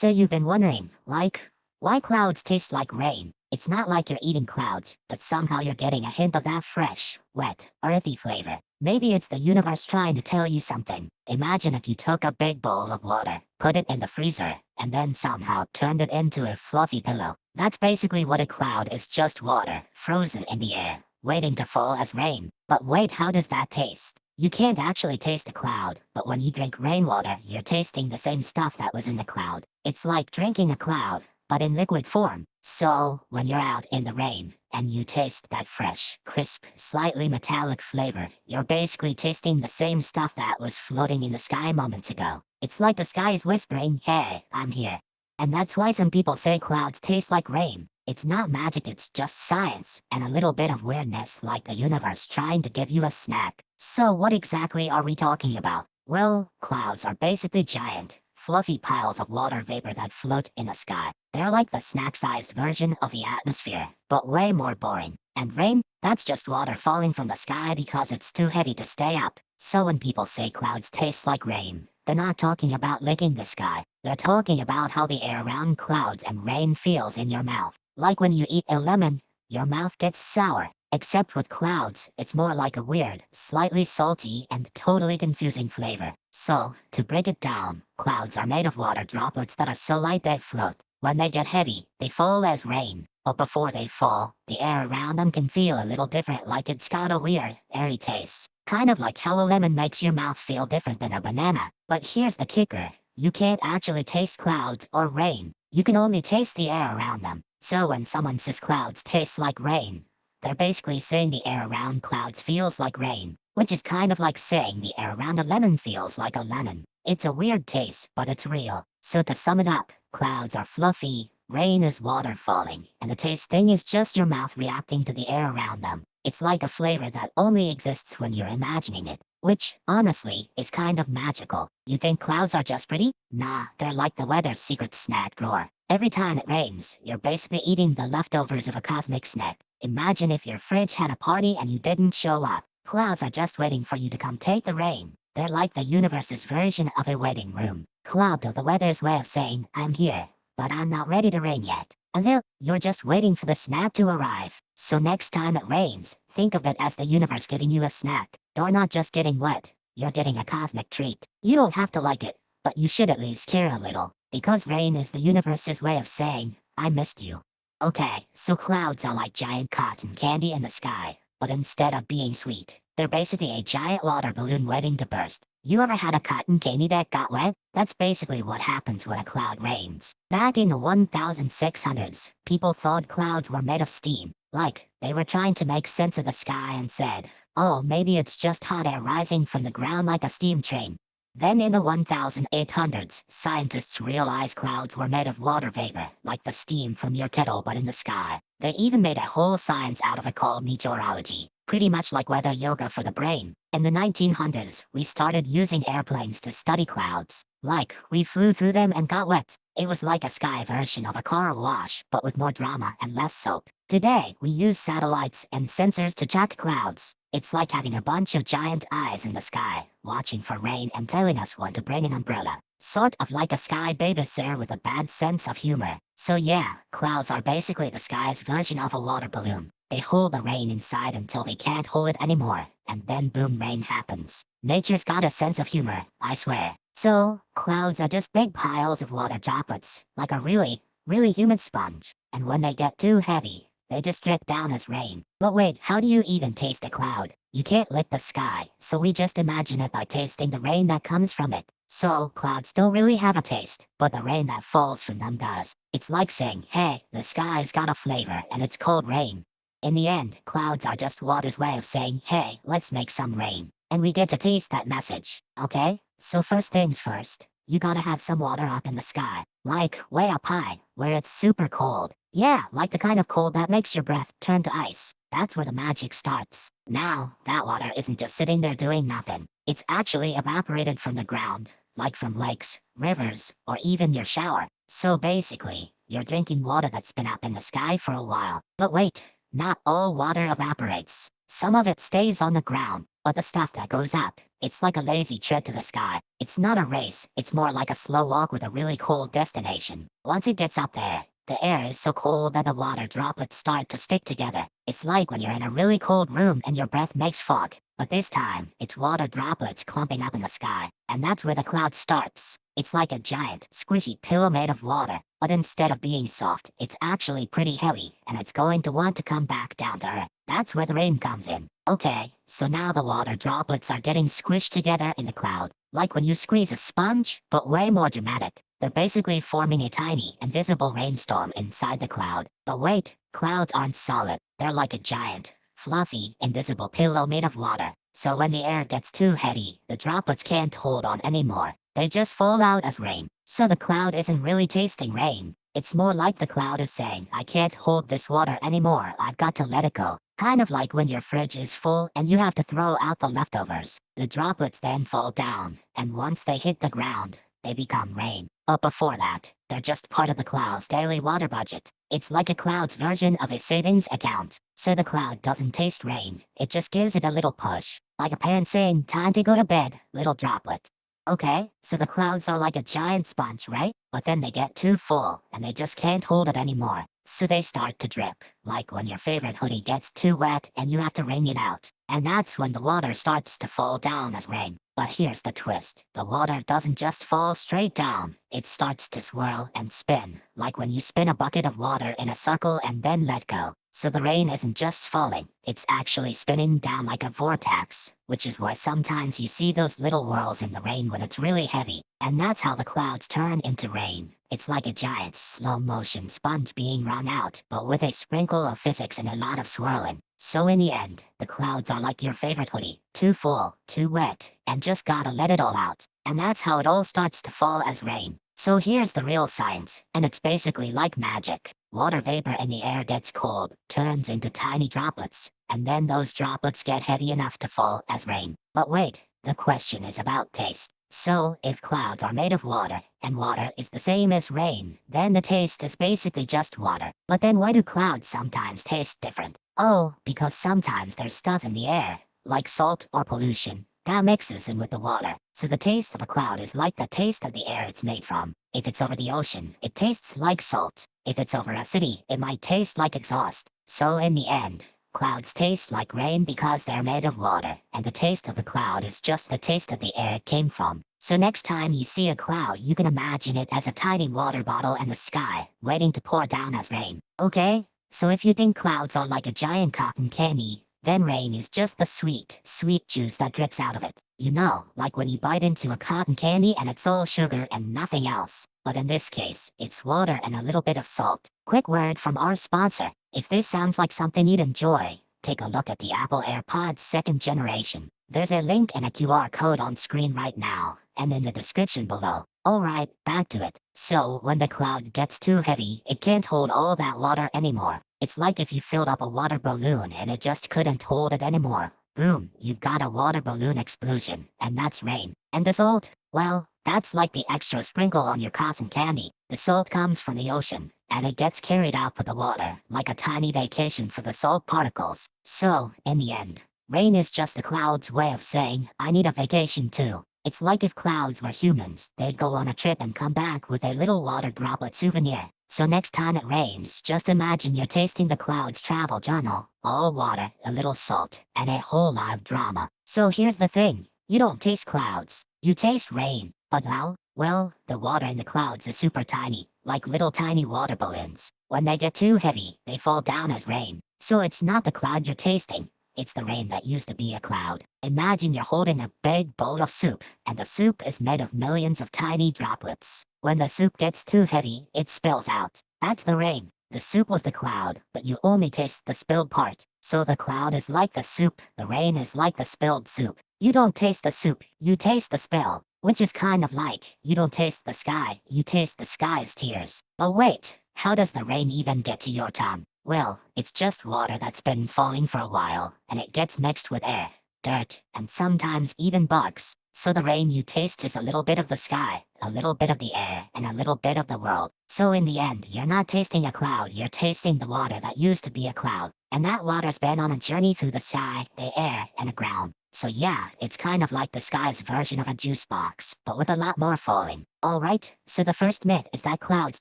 So you've been wondering, why clouds taste like rain? It's not like you're eating clouds, but somehow you're getting a hint of that fresh, wet, earthy flavor. Maybe it's the universe trying to tell you something. Imagine if you took a big bowl of water, put it in the freezer, and then somehow turned it into a fluffy pillow. That's basically what a cloud is, just water, frozen in the air, waiting to fall as rain. But wait, how does that taste? You can't actually taste a cloud, but when you drink rainwater, you're tasting the same stuff that was in the cloud. It's like drinking a cloud, but in liquid form. So, when you're out in the rain, and you taste that fresh, crisp, slightly metallic flavor, you're basically tasting the same stuff that was floating in the sky moments ago. It's like the sky is whispering, "Hey, I'm here." And that's why some people say clouds taste like rain. It's not magic, it's just science, and a little bit of weirdness, like the universe trying to give you a snack. So what exactly are we talking about? Well, clouds are basically giant, fluffy piles of water vapor that float in the sky. They're like the snack-sized version of the atmosphere, but way more boring. And rain? That's just water falling from the sky because it's too heavy to stay up. So when people say clouds taste like rain, they're not talking about licking the sky. They're talking about how the air around clouds and rain feels in your mouth. Like when you eat a lemon, your mouth gets sour. Except with clouds, it's more like a weird, slightly salty and totally confusing flavor. So, to break it down, clouds are made of water droplets that are so light they float. When they get heavy, they fall as rain. But before they fall, the air around them can feel a little different, like it's got a weird, airy taste. Kind of like how a lemon makes your mouth feel different than a banana. But here's the kicker. You can't actually taste clouds or rain. You can only taste the air around them. So when someone says clouds taste like rain, they're basically saying the air around clouds feels like rain, which is kind of like saying the air around a lemon feels like a lemon. It's a weird taste, but it's real. So to sum it up, clouds are fluffy, rain is water falling, and the taste thing is just your mouth reacting to the air around them. It's like a flavor that only exists when you're imagining it, which, honestly, is kind of magical. You think clouds are just pretty? Nah, they're like the weather's secret snack drawer. Every time it rains, you're basically eating the leftovers of a cosmic snack. Imagine if your fridge had a party and you didn't show up. Clouds are just waiting for you to come take the rain. They're like the universe's version of a waiting room. Cloud of the weather's way of saying, "I'm here, but I'm not ready to rain yet." Until you're just waiting for the snack to arrive. So next time it rains, think of it as the universe giving you a snack. You're not just getting wet, you're getting a cosmic treat. You don't have to like it, but you should at least care a little. Because rain is the universe's way of saying, "I missed you." Okay, so clouds are like giant cotton candy in the sky, but instead of being sweet, they're basically a giant water balloon waiting to burst. You ever had a cotton candy that got wet? That's basically what happens when a cloud rains. Back in the 1600s, people thought clouds were made of steam. Like, they were trying to make sense of the sky and said, "Oh, maybe it's just hot air rising from the ground like a steam train." Then in the 1800s, scientists realized clouds were made of water vapor, like the steam from your kettle but in the sky. They even made a whole science out of it called meteorology, pretty much like weather yoga for the brain. In the 1900s, we started using airplanes to study clouds. Like, we flew through them and got wet. It was like a sky version of a car wash, but with more drama and less soap. Today, we use satellites and sensors to track clouds. It's like having a bunch of giant eyes in the sky, watching for rain and telling us when to bring an umbrella. Sort of like a sky babysitter with a bad sense of humor. So yeah, clouds are basically the sky's version of a water balloon. They hold the rain inside until they can't hold it anymore, and then boom, rain happens. Nature's got a sense of humor, I swear. So, clouds are just big piles of water droplets, like a really, really humid sponge. And when they get too heavy, they just drip down as rain. But wait, how do you even taste a cloud? You can't lick the sky, so we just imagine it by tasting the rain that comes from it. So, clouds don't really have a taste, but the rain that falls from them does. It's like saying, "Hey, the sky's got a flavor, and it's called rain." In the end, clouds are just water's way of saying, "Hey, let's make some rain." And we get to taste that message, okay? So first things first, you gotta have some water up in the sky. Like, way up high, where it's super cold. Yeah, like the kind of cold that makes your breath turn to ice. That's where the magic starts. Now, that water isn't just sitting there doing nothing. It's actually evaporated from the ground, like from lakes, rivers, or even your shower. So basically, you're drinking water that's been up in the sky for a while. But wait, not all water evaporates. Some of it stays on the ground, but the stuff that goes up, It's like a lazy trek to the sky. It's not a race, it's more like a slow walk with a really cold destination. Once it gets up there, the air is so cold that the water droplets start to stick together. It's like when you're in a really cold room and your breath makes fog. But this time, it's water droplets clumping up in the sky, and that's where the cloud starts. It's like a giant, squishy pillow made of water, but instead of being soft, it's actually pretty heavy, and it's going to want to come back down to earth. That's where the rain comes in. Okay, so now the water droplets are getting squished together in the cloud, like when you squeeze a sponge, but way more dramatic. They're basically forming a tiny, invisible rainstorm inside the cloud. But wait, clouds aren't solid. They're like a giant, fluffy, invisible pillow made of water. So when the air gets too heavy, the droplets can't hold on anymore. They just fall out as rain. So the cloud isn't really tasting rain. It's more like the cloud is saying, I can't hold this water anymore, I've got to let it go. Kind of like when your fridge is full and you have to throw out the leftovers. The droplets then fall down, and once they hit the ground, they become rain. But before that, they're just part of the cloud's daily water budget. It's like a cloud's version of a savings account. So the cloud doesn't taste rain, it just gives it a little push. Like a parent saying, time to go to bed, little droplet. Okay, so the clouds are like a giant sponge, right? But then they get too full, and they just can't hold it anymore. So they start to drip, like when your favorite hoodie gets too wet and you have to wring it out. And that's when the water starts to fall down as rain. But here's the twist. The water doesn't just fall straight down. It starts to swirl and spin, like when you spin a bucket of water in a circle and then let go. So the rain isn't just falling, it's actually spinning down like a vortex, which is why sometimes you see those little whirls in the rain when it's really heavy. And that's how the clouds turn into rain. It's like a giant slow-motion sponge being wrung out, but with a sprinkle of physics and a lot of swirling. So in the end, the clouds are like your favorite hoodie, too full, too wet, and just gotta let it all out. And that's how it all starts to fall as rain. So here's the real science, and it's basically like magic. Water vapor in the air gets cold, turns into tiny droplets, and then those droplets get heavy enough to fall as rain. But wait, the question is about taste. So, if clouds are made of water, and water is the same as rain, then the taste is basically just water. But then why do clouds sometimes taste different? Oh, because sometimes there's stuff in the air, like salt or pollution, that mixes in with the water. So the taste of a cloud is like the taste of the air it's made from. If it's over the ocean, it tastes like salt. If it's over a city, it might taste like exhaust. So in the end, clouds taste like rain because they're made of water, and the taste of the cloud is just the taste of the air it came from. So next time you see a cloud, you can imagine it as a tiny water bottle in the sky, waiting to pour down as rain. Okay? So if you think clouds are like a giant cotton candy, then rain is just the sweet, sweet juice that drips out of it. You know, like when you bite into a cotton candy and it's all sugar and nothing else. But in this case, it's water and a little bit of salt. Quick word from our sponsor. If this sounds like something you'd enjoy, take a look at the Apple AirPods 2nd generation. There's a link and a QR code on screen right now, and in the description below. Alright, back to it. So, when the cloud gets too heavy, it can't hold all that water anymore. It's like if you filled up a water balloon and it just couldn't hold it anymore. Boom, you've got a water balloon explosion, and that's rain. And the salt? Well, that's like the extra sprinkle on your cotton candy. The salt comes from the ocean, and it gets carried out with the water, like a tiny vacation for the salt particles. So, in the end, rain is just the cloud's way of saying, I need a vacation too. It's like if clouds were humans, they'd go on a trip and come back with a little water droplet souvenir. So next time it rains, just imagine you're tasting the cloud's travel journal. All water, a little salt, and a whole lot of drama. So here's the thing, you don't taste clouds, you taste rain. But how? Well, the water in the clouds is super tiny, like little tiny water balloons. When they get too heavy, they fall down as rain. So it's not the cloud you're tasting. It's the rain that used to be a cloud. Imagine you're holding a big bowl of soup, and the soup is made of millions of tiny droplets. When the soup gets too heavy, it spills out. That's the rain. The soup was the cloud, but you only taste the spilled part. So the cloud is like the soup, the rain is like the spilled soup. You don't taste the soup, you taste the spill. Which is kind of like, you don't taste the sky, you taste the sky's tears. But wait, how does the rain even get to your tongue? Well, it's just water that's been falling for a while, and it gets mixed with air, dirt, and sometimes even bugs. So the rain you taste is a little bit of the sky, a little bit of the air, and a little bit of the world. So in the end, you're not tasting a cloud, you're tasting the water that used to be a cloud. And that water's been on a journey through the sky, the air, and the ground. So yeah, it's kind of like the sky's version of a juice box, but with a lot more falling. Alright, so the first myth is that clouds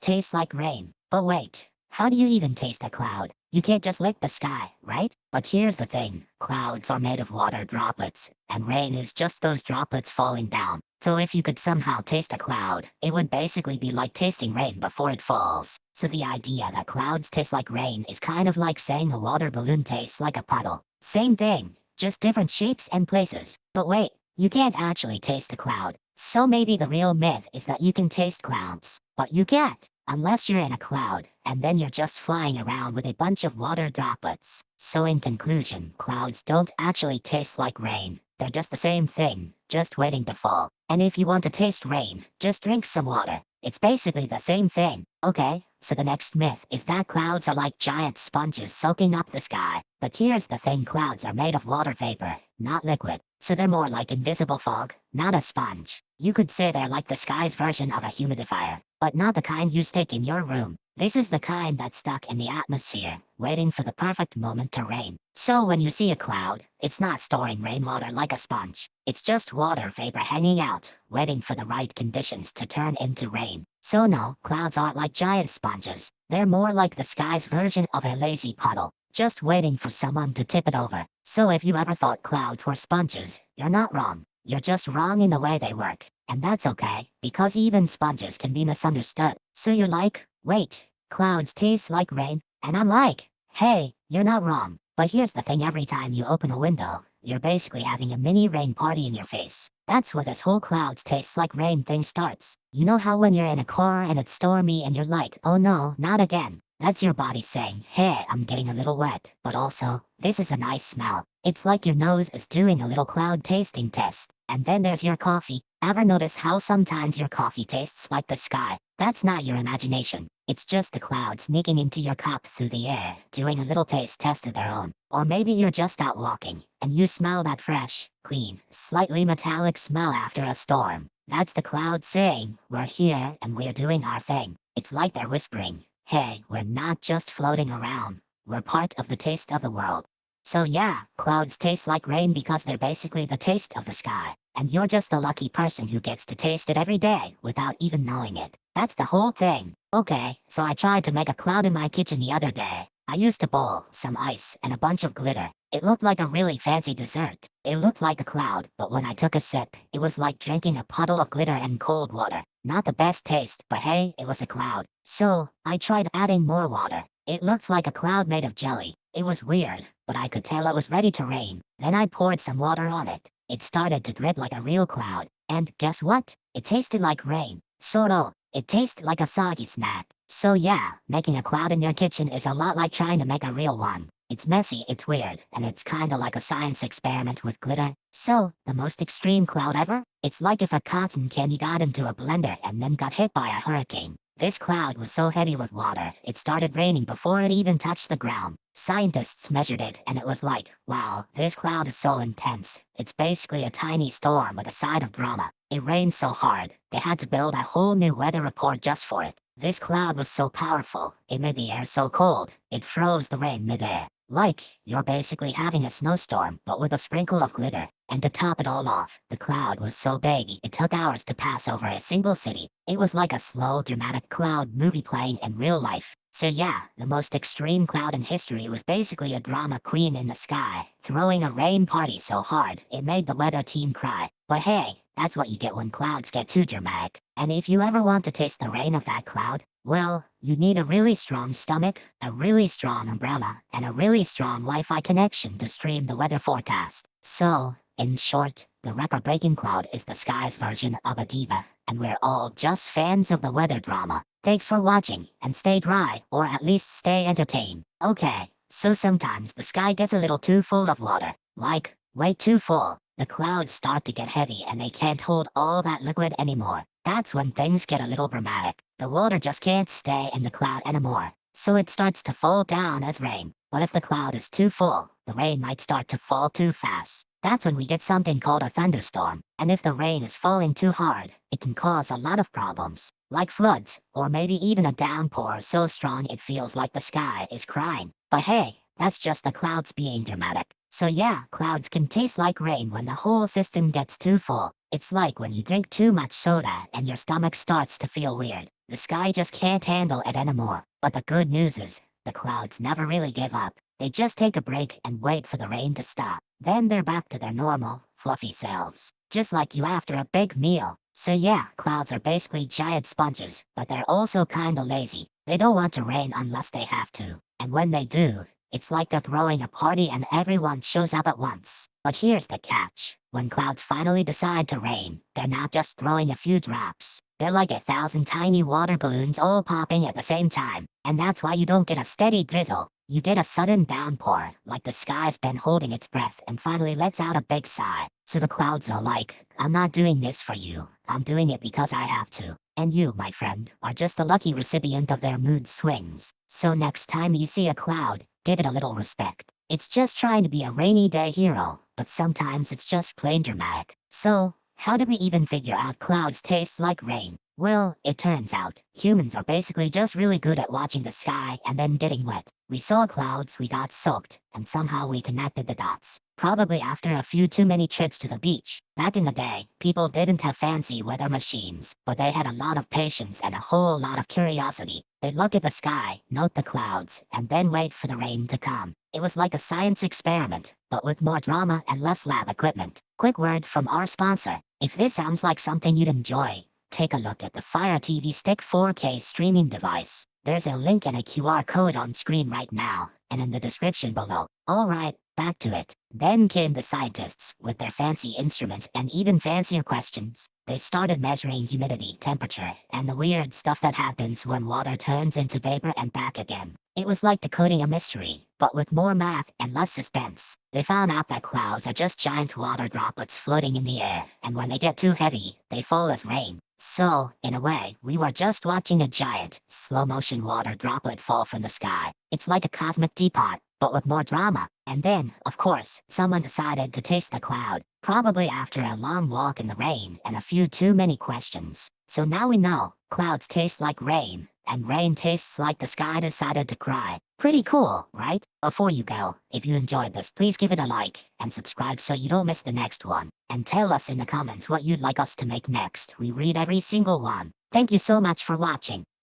taste like rain. But wait, how do you even taste a cloud? You can't just lick the sky, right? But here's the thing, clouds are made of water droplets, and rain is just those droplets falling down. So if you could somehow taste a cloud, it would basically be like tasting rain before it falls. So the idea that clouds taste like rain is kind of like saying a water balloon tastes like a puddle. Same thing, just different shapes and places. But wait, you can't actually taste a cloud. So maybe the real myth is that you can taste clouds. But you can't, unless you're in a cloud, and then you're just flying around with a bunch of water droplets. So in conclusion, clouds don't actually taste like rain. They're just the same thing, just waiting to fall. And if you want to taste rain, just drink some water. It's basically the same thing. Okay, so the next myth is that clouds are like giant sponges soaking up the sky. But here's the thing, clouds are made of water vapor, not liquid. So they're more like invisible fog, not a sponge. You could say they're like the sky's version of a humidifier, but not the kind you stick in your room. This is the kind that's stuck in the atmosphere, waiting for the perfect moment to rain. So when you see a cloud, it's not storing rainwater like a sponge. It's just water vapor hanging out, waiting for the right conditions to turn into rain. So no, clouds aren't like giant sponges. They're more like the sky's version of a lazy puddle, just waiting for someone to tip it over. So if you ever thought clouds were sponges, you're not wrong. You're just wrong in the way they work. And that's okay, because even sponges can be misunderstood. So you're like, wait, clouds taste like rain? And I'm like, hey, you're not wrong. But here's the thing, every time you open a window, you're basically having a mini rain party in your face. That's where this whole clouds tastes like rain thing starts. You know how when you're in a car and it's stormy and you're like, oh no, not again. That's your body saying, hey, I'm getting a little wet. But also, this is a nice smell. It's like your nose is doing a little cloud tasting test. And then there's your coffee. Ever notice how sometimes your coffee tastes like the sky? That's not your imagination. It's just the clouds sneaking into your cup through the air, doing a little taste test of their own. Or maybe you're just out walking, and you smell that fresh, clean, slightly metallic smell after a storm. That's the clouds saying, we're here and we're doing our thing. It's like they're whispering, hey, we're not just floating around. We're part of the taste of the world. So yeah, clouds taste like rain because they're basically the taste of the sky. And you're just the lucky person who gets to taste it every day without even knowing it. That's the whole thing. Okay, so I tried to make a cloud in my kitchen the other day. I used a bowl, some ice, and a bunch of glitter. It looked like a really fancy dessert. It looked like a cloud, but when I took a sip, it was like drinking a puddle of glitter and cold water. Not the best taste, but hey, it was a cloud. So, I tried adding more water. It looked like a cloud made of jelly. It was weird, but I could tell it was ready to rain. Then I poured some water on it. It started to drip like a real cloud. And guess what? It tasted like rain. Sort of. It tasted like a soggy snack. So yeah, making a cloud in your kitchen is a lot like trying to make a real one. It's messy, it's weird, and it's kinda like a science experiment with glitter. So, the most extreme cloud ever? It's like if a cotton candy got into a blender and then got hit by a hurricane. This cloud was so heavy with water, it started raining before it even touched the ground. Scientists measured it and it was like, wow, this cloud is so intense. It's basically a tiny storm with a side of drama. It rained so hard, they had to build a whole new weather report just for it. This cloud was so powerful, it made the air so cold, it froze the rain midair. Like, you're basically having a snowstorm, but with a sprinkle of glitter. And to top it all off, the cloud was so big it took hours to pass over a single city. It was like a slow, dramatic cloud movie playing in real life. So yeah, the most extreme cloud in history was basically a drama queen in the sky, throwing a rain party so hard, it made the weather team cry. But hey, that's what you get when clouds get too dramatic. And if you ever want to taste the rain of that cloud, well, you need a really strong stomach, a really strong umbrella, and a really strong Wi-Fi connection to stream the weather forecast. So, in short, the record-breaking cloud is the sky's version of a diva, and we're all just fans of the weather drama. Thanks for watching, and stay dry, or at least stay entertained. Okay, so sometimes the sky gets a little too full of water. Like, way too full. The clouds start to get heavy and they can't hold all that liquid anymore. That's when things get a little dramatic. The water just can't stay in the cloud anymore. So it starts to fall down as rain. But if the cloud is too full, the rain might start to fall too fast. That's when we get something called a thunderstorm. And if the rain is falling too hard, it can cause a lot of problems. Like floods, or maybe even a downpour so strong it feels like the sky is crying. But hey, That's just the clouds being dramatic. So yeah, clouds can taste like rain when the whole system gets too full. It's like when you drink too much soda and your stomach starts to feel weird. The sky just can't handle it anymore. But the good news is, the clouds never really give up. They just take a break and wait for the rain to stop. Then they're back to their normal, fluffy selves. Just like you after a big meal. So yeah, clouds are basically giant sponges, but they're also kinda lazy. They don't want to rain unless they have to. And when they do, it's like they're throwing a party and everyone shows up at once. But here's the catch. When clouds finally decide to rain, they're not just throwing a few drops. They're like 1,000 tiny water balloons all popping at the same time. And that's why you don't get a steady drizzle. You get a sudden downpour, like the sky's been holding its breath and finally lets out a big sigh. So the clouds are like, I'm not doing this for you. I'm doing it because I have to. And you, my friend, are just the lucky recipient of their mood swings. So next time you see a cloud, give it a little respect. It's just trying to be a rainy day hero, but sometimes it's just plain dramatic. So, how do we even figure out clouds taste like rain? Well, it turns out, humans are basically just really good at watching the sky and then getting wet. We saw clouds, we got soaked, and somehow we connected the dots. Probably after a few too many trips to the beach. Back in the day, people didn't have fancy weather machines, but they had a lot of patience and a whole lot of curiosity. They'd look at the sky, note the clouds, and then wait for the rain to come. It was like a science experiment, but with more drama and less lab equipment. Quick word from our sponsor. If this sounds like something you'd enjoy, take a look at the Fire TV Stick 4K streaming device. There's a link and a QR code on screen right now, and in the description below. Alright, back to it. Then came the scientists, with their fancy instruments and even fancier questions. They started measuring humidity, temperature, and the weird stuff that happens when water turns into vapor and back again. It was like decoding a mystery, but with more math and less suspense. They found out that clouds are just giant water droplets floating in the air, and when they get too heavy, they fall as rain. So, in a way, we were just watching a giant, slow-motion water droplet fall from the sky. It's like a cosmic teapot, but with more drama. And then, of course, someone decided to taste the cloud, probably after a long walk in the rain and a few too many questions. So now we know, clouds taste like rain, and rain tastes like the sky decided to cry. Pretty cool, right? Before you go, if you enjoyed this, please give it a like, and subscribe so you don't miss the next one. And tell us in the comments what you'd like us to make next. We read every single one. Thank you so much for watching.